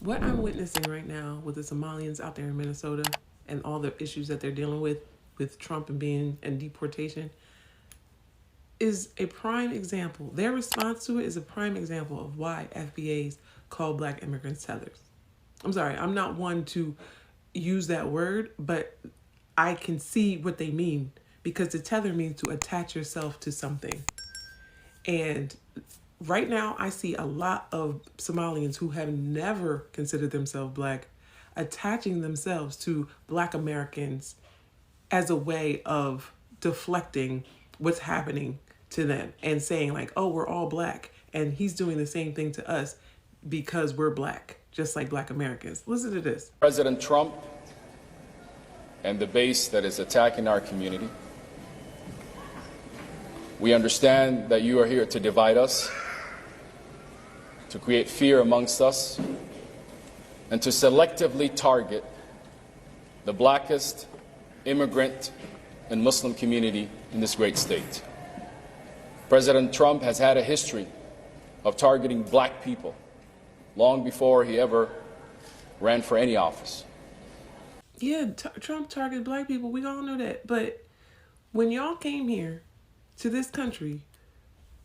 what I'm witnessing right now with the Somalians out there in Minnesota and all the issues that they're dealing with Trump and being and deportation is a prime example. Their response to it is a prime example of why FBAs call black immigrants tethers. I'm sorry, I'm not one to use that word, but I can see what they mean because the tether means to attach yourself to something. And right now, I see a lot of Somalians who have never considered themselves black attaching themselves to black Americans as a way of deflecting what's happening to them and saying like, oh, we're all black and he's doing the same thing to us because we're black, just like black Americans. Listen to this. President Trump and the base that is attacking our community. We understand that you are here to divide us, to create fear amongst us, and to selectively target the blackest immigrant and Muslim community in this great state. President Trump has had a history of targeting black people long before he ever ran for any office. Yeah, Trump targeted black people. We all know that. But when y'all came here to this country,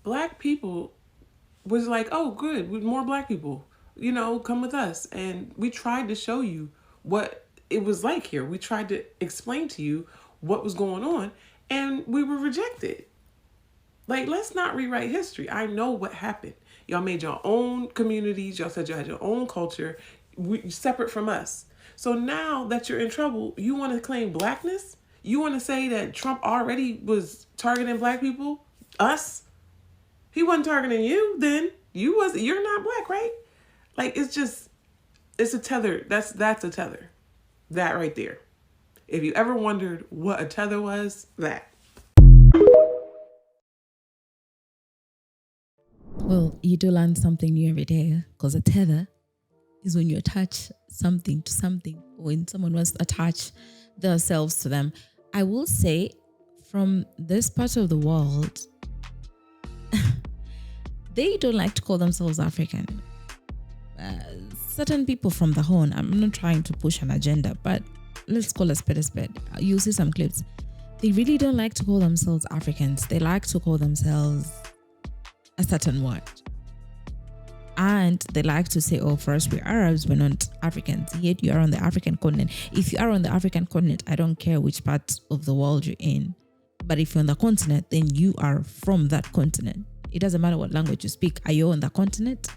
black people was like, oh, good, with more black people, you know, come with us. And we tried to show you what it was like here. We tried to explain to you what was going on, and we were rejected. Like, let's not rewrite history. I know what happened. Y'all made your own communities. Y'all said you had your own culture, separate from us. So now that you're in trouble, you want to claim blackness? You want to say that Trump already was targeting black people? Us? He wasn't targeting you then. You're not black, right? Like, it's a tether. That's a tether. That right there. If you ever wondered what a tether was, that. Well, you do learn something new every day, because a tether is when you attach something to something, or when someone wants to attach themselves to them. I will say, from this part of the world, they don't like to call themselves African. Certain people from the Horn, I'm not trying to push an agenda, but let's call a spade a spade. You'll see some clips. They really don't like to call themselves Africans. They like to call themselves a certain word. And they like to say, oh, for us, we're Arabs, we're not Africans. Yet you are on the African continent. If you are on the African continent, I don't care which part of the world you're in. But if you're on the continent, then you are from that continent. It doesn't matter what language you speak. Are you on the continent?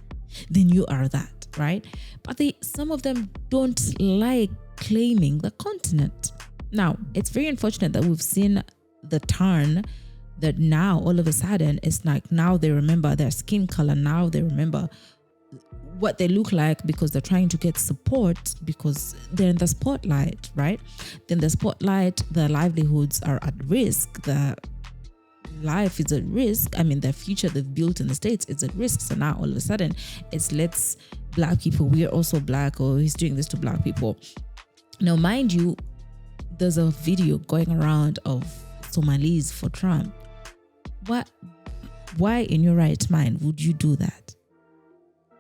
Then you are that, right? But some of them don't like claiming the continent. Now, it's very unfortunate that we've seen the turn that now all of a sudden it's like now they remember their skin color, now they remember what they look like because they're trying to get support because they're in the spotlight, right? Then the spotlight, their livelihoods are at risk, the life is at risk. I mean, the future they've built in the States is at risk. So now all of a sudden it's let's black people, we are also black, or he's doing this to black people. Now, mind you, there's a video going around of Somalis for Trump. Why in your right mind would you do that?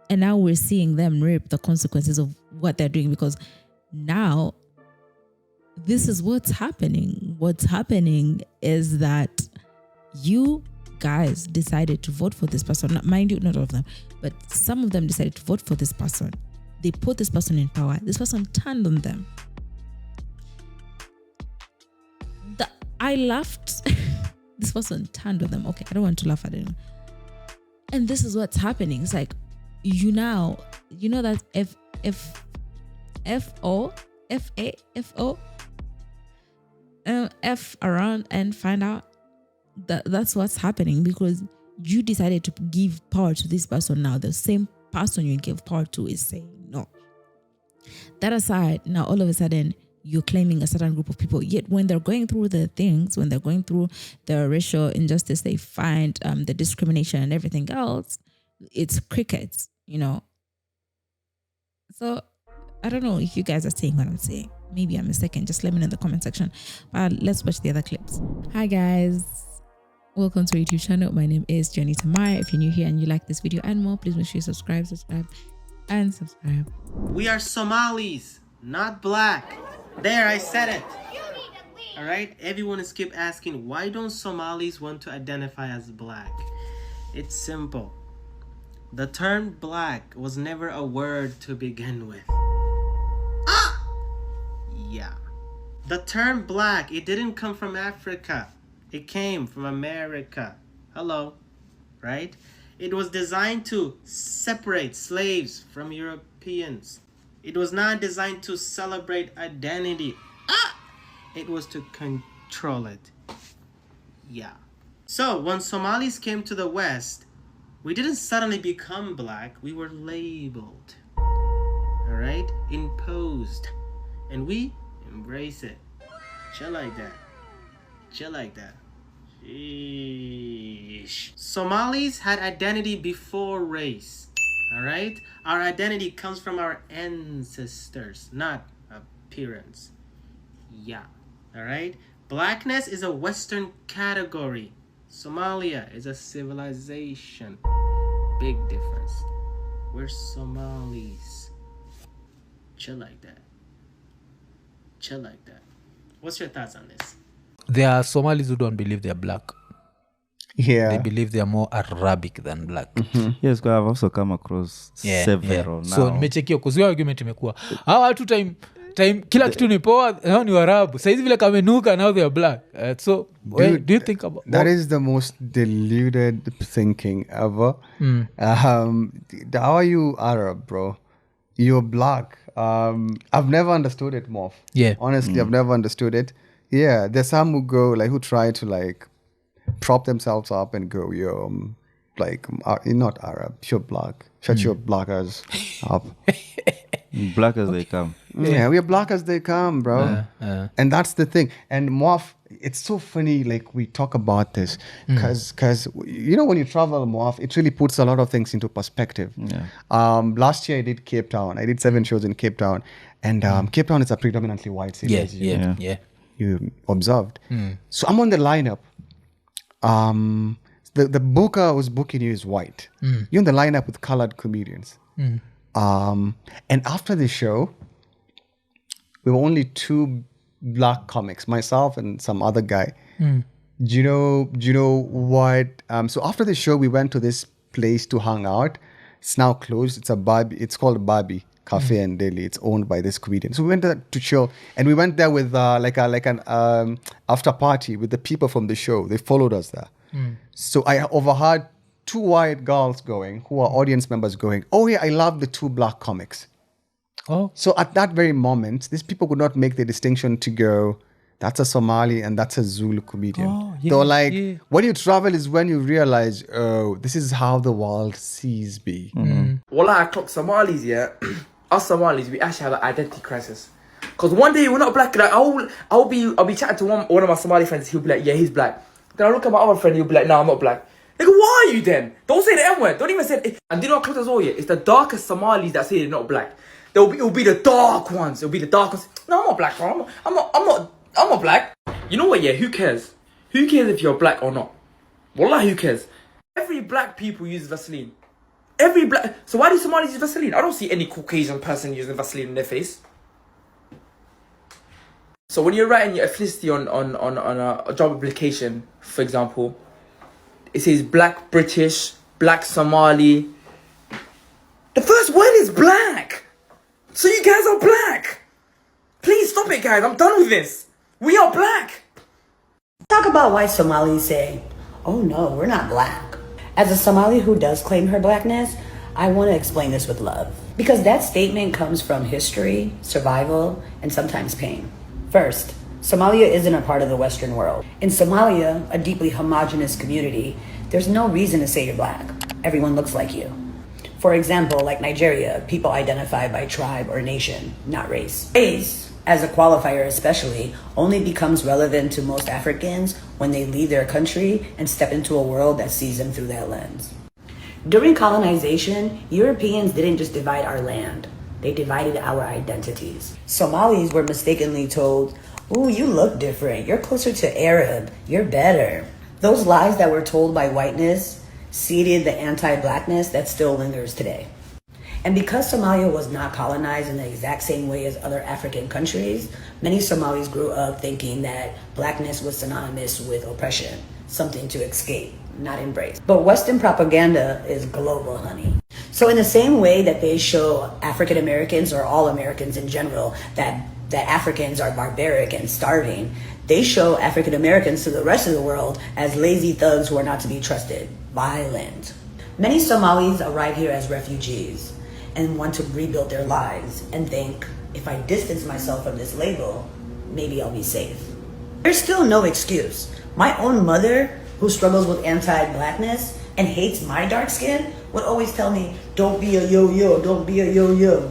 And now we're seeing them reap the consequences of what they're doing, because now this is what's happening. What's happening is that you guys decided to vote for this person. Mind you, not all of them, but some of them decided to vote for this person. They put this person in power. This person turned on them. I laughed. This person turned on them. Okay, I don't want to laugh at it. And this is what's happening. It's like, you know that F around and find out that's what's happening, because you decided to give power to this person. Now the same person you gave power to is saying no. That aside, now all of a sudden you're claiming a certain group of people, yet when they're going through the things, when they're going through the racial injustice, they find the discrimination and everything else, it's crickets, you know. So I don't know if you guys are saying what I'm saying. Maybe I'm mistaken. Just let me know in the comment section. But let's watch the other clips. Hi guys, welcome to our YouTube channel. My name is Johnny Tamara. If you're new here and you like this video and more, please make sure you subscribe. and subscribe. We are Somalis, not black. There, I said it. Alright, everyone is keep asking, why don't Somalis want to identify as black? It's simple. The term black was never a word to begin with. Yeah. The term black, it didn't come from Africa. It came from America. Hello. Right? It was designed to separate slaves from Europeans. It was not designed to celebrate identity. It was to control it. Yeah. So when Somalis came to the West, we didn't suddenly become black. We were labeled. Alright? Imposed. And we embrace it. Chill like that. Chill like that. Sheesh. Somalis had identity before race. Alright? Our identity comes from our ancestors, not appearance. Yeah. Alright? Blackness is a Western category. Somalia is a civilization. Big difference. We're Somalis. Chill like that. Chill like that. What's your thoughts on this? There are Somalis who don't believe they're black. Yeah. They believe they're more Arabic than black. Yes, I've also come across several now. So nimechekio kuzio argument imekuwa hawa watu time kila kitu ni poa, hao ni Waarabu. Saizi vile kamenuka, now they're black. So do you think about that? Is the most deluded thinking ever. How are you Arab, bro? You're black. I've never understood it, Morph. Yeah. Honestly, I've never understood it. Yeah, there's some who go, like, who try to, like, prop themselves up and go, you're not Arab, you're black. Shut your blackers up. Black as they come. Yeah, we're black as they come, bro. And that's the thing. And Morph, it's so funny, like, we talk about this because you know, when you travel, Morph, it really puts a lot of things into perspective. Last year I did Cape Town. I did 7 shows in Cape Town. And Cape Town is a predominantly white city, as you observed. So I'm on the lineup. The booker who's booking you is white. You're in the lineup with colored comedians. And after the show, we were only 2 black comics, myself and some other guy. Do you know what? So after the show, we went to this place to hang out. It's now closed. It's called Barbie Cafe in Delhi. It's owned by this comedian. So we went there to chill, and we went there with like an after party with the people from the show. They followed us there. So I overheard 2 white girls going, who are audience members, going, "Oh yeah, I love the 2 black comics." Oh. So at that very moment, these people could not make the distinction to go, that's a Somali and that's a Zulu comedian. They were like, when you travel is when you realize, oh, this is how the world sees me. Well, I clock Somalis, us Somalis, we actually have an identity crisis. Because one day we're not black. Like I'll be chatting to one of my Somali friends. He'll be like, yeah, he's black. Then I look at my other friend. He'll be like, no, I'm not black. Nigga, why are you then? Don't say the N word. Don't even say it. And do you know what as well? Yeah, it's the darkest Somalis that say they're not black. It'll be the dark ones. It'll be the dark ones. No, I'm not black, bro. I'm not black. You know what? Yeah, who cares? Who cares if you're black or not? Wallah, who cares? Every black people use Vaseline. So why do Somalis use Vaseline? I don't see any Caucasian person using Vaseline in their face. So when you're writing your ethnicity on a job application, for example, it says black British, black Somali. The first word is black. So you guys are black. Please stop it, guys. I'm done with this. We are black. Talk about why Somalis say, oh no, we're not black. As a Somali who does claim her blackness, I want to explain this with love. Because that statement comes from history, survival, and sometimes pain. First, Somalia isn't a part of the Western world. In Somalia, a deeply homogenous community, there's no reason to say you're black. Everyone looks like you. For example, like Nigeria, people identify by tribe or nation, not race. Race, as a qualifier especially, only becomes relevant to most Africans when they leave their country and step into a world that sees them through that lens. During colonization, Europeans didn't just divide our land, they divided our identities. Somalis were mistakenly told, ooh, you look different, you're closer to Arab, you're better. Those lies that were told by whiteness seeded the anti-blackness that still lingers today. And because Somalia was not colonized in the exact same way as other African countries, many Somalis grew up thinking that blackness was synonymous with oppression, something to escape, not embrace. But Western propaganda is global, honey. So in the same way that they show African Americans or all Americans in general that Africans are barbaric and starving, they show African Americans to the rest of the world as lazy thugs who are not to be trusted, violent. Many Somalis arrive here as refugees and want to rebuild their lives and think, if I distance myself from this label, maybe I'll be safe. There's still no excuse. My own mother, who struggles with anti-blackness and hates my dark skin, would always tell me, don't be a yo-yo, don't be a yo-yo.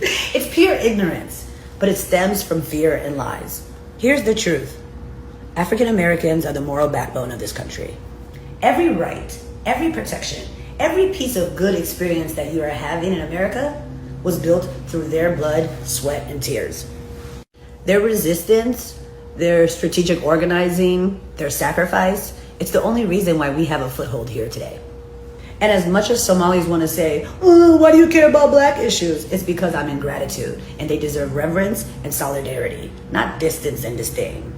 It's pure ignorance, but it stems from fear and lies. Here's the truth. African Americans are the moral backbone of this country. Every right, every protection, every piece of good experience that you are having in America was built through their blood, sweat, and tears. Their resistance, their strategic organizing, their sacrifice, it's the only reason why we have a foothold here today. And as much as Somalis want to say, oh, why do you care about black issues? It's because I'm in gratitude and they deserve reverence and solidarity, not distance and disdain.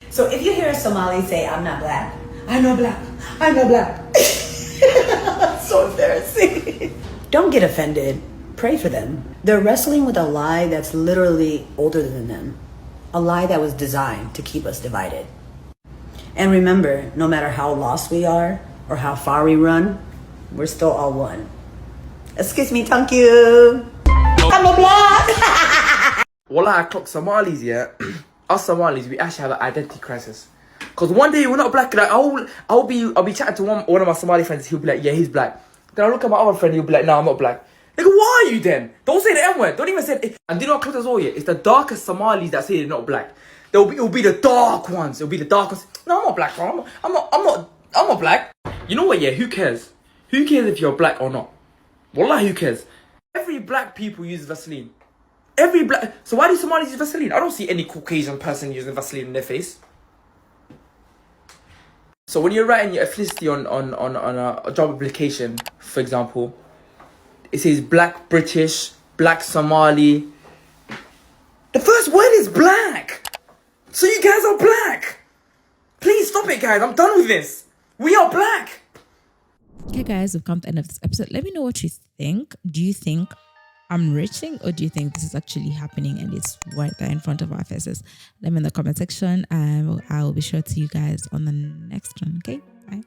So if you hear a Somali say, I'm not black, I'm not black, I'm not black. So embarrassing. Don't get offended. Pray for them. They're wrestling with a lie that's literally older than them. A lie that was designed to keep us divided. And remember, no matter how lost we are or how far we run, we're still all one. Excuse me, thank you. I'm a black. Wallah, I clock Somalis, yeah. Us Somalis, we actually have an identity crisis. Because one day we're not black. Like I'll be chatting to one of my Somali friends. He'll be like, yeah, he's black. Then I'll look at my other friend. He'll be like, no, I'm not black. Nigga, why are you then? Don't say the N word. Don't even say it. And do you know what clock as well? Yeah, it's the darkest Somalis that say they're not black. It'll be the dark ones. It'll be the dark ones. No, I'm not black, bro. I'm not black. You know what? Yeah, who cares? Who cares if you're black or not? Wallah, who cares? Every black people use Vaseline. Every black. So why do Somalis use Vaseline? I don't see any Caucasian person using Vaseline in their face. So when you're writing your ethnicity on a job application, for example, it says black British, black Somali. The first word is black. So you guys are black. Please stop it, guys. I'm done with this. We are black. Okay, guys, we've come to the end of this episode. Let me know what you think. Do you think I'm reaching, or do you think this is actually happening and it's right there in front of our faces? Let me in the comment section, and I will be sure to see you guys on the next one. Okay, bye.